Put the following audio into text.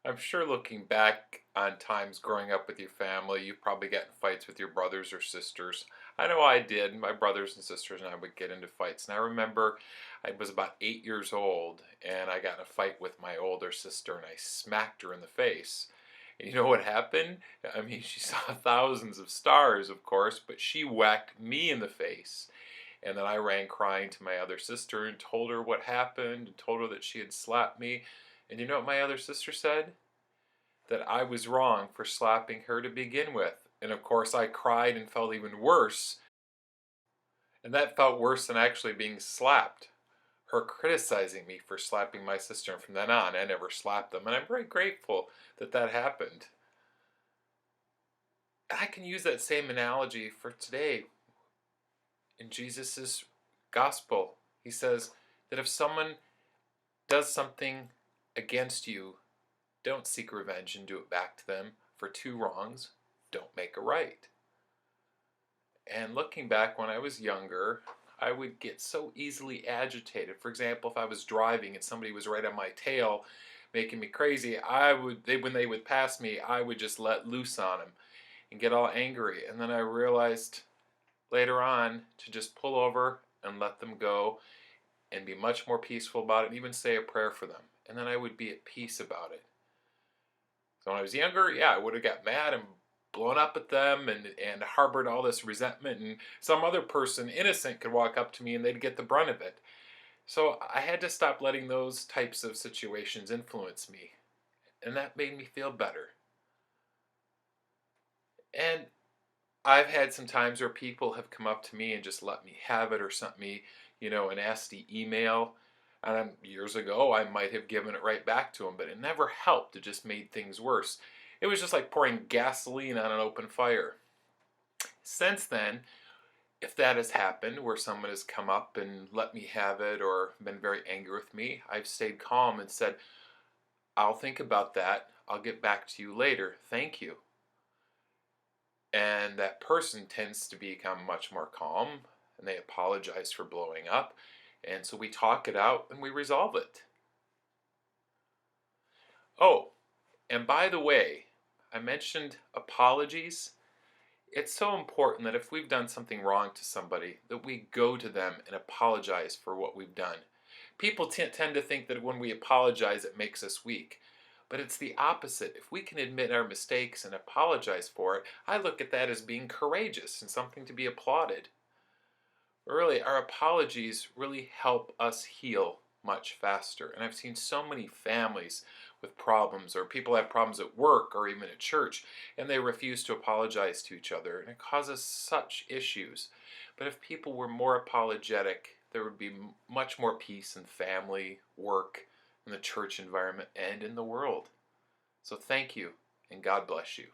I'm sure looking back on times growing up with your family, you probably got in fights with your brothers or sisters. I know I did. My brothers and sisters and I would get into fights. And I remember I was about 8 years old and I got in a fight with my older sister and I smacked her in the face. And you know what happened? I mean, she saw thousands of stars, of course, but she whacked me in the face. And then I ran crying to my other sister and told her what happened and told her that she had slapped me. And you know what my other sister said? That I was wrong for slapping her to begin with. And of course, I cried and felt even worse. And that felt worse than actually being slapped. Her criticizing me for slapping my sister. And from then on, I never slapped them. And I'm very grateful that that happened. I can use that same analogy for today. In Jesus' gospel, he says that if someone does something against you, don't seek revenge and do it back to them for two wrongs. Don't make a right. And looking back when I was younger, I would get so easily agitated. For example, if I was driving and somebody was right on my tail, making me crazy, when they would pass me, I would just let loose on them and get all angry. And then I realized later on to just pull over and let them go and be much more peaceful about it and even say a prayer for them. And then I would be at peace about it. So when I was younger, yeah, I would have got mad and blown up at them and harbored all this resentment, and some other person, innocent, could walk up to me and they'd get the brunt of it. So I had to stop letting those types of situations influence me, and that made me feel better. And I've had some times where people have come up to me and just let me have it or sent me, a nasty email. And years ago, I might have given it right back to them, but it never helped. It just made things worse. It was just like pouring gasoline on an open fire. Since then, if that has happened where someone has come up and let me have it or been very angry with me, I've stayed calm and said, I'll think about that. I'll get back to you later. Thank you. And that person tends to become much more calm and they apologize for blowing up. And so we talk it out and we resolve it. Oh, and by the way, I mentioned apologies. It's so important that if we've done something wrong to somebody, that we go to them and apologize for what we've done. People tend to think that when we apologize, it makes us weak. But it's the opposite. If we can admit our mistakes and apologize for it, I look at that as being courageous and something to be applauded. Really, our apologies really help us heal much faster. And I've seen so many families with problems, or people have problems at work or even at church, and they refuse to apologize to each other, and it causes such issues. But if people were more apologetic, there would be much more peace in family, work, in the church environment, and in the world. So thank you, and God bless you.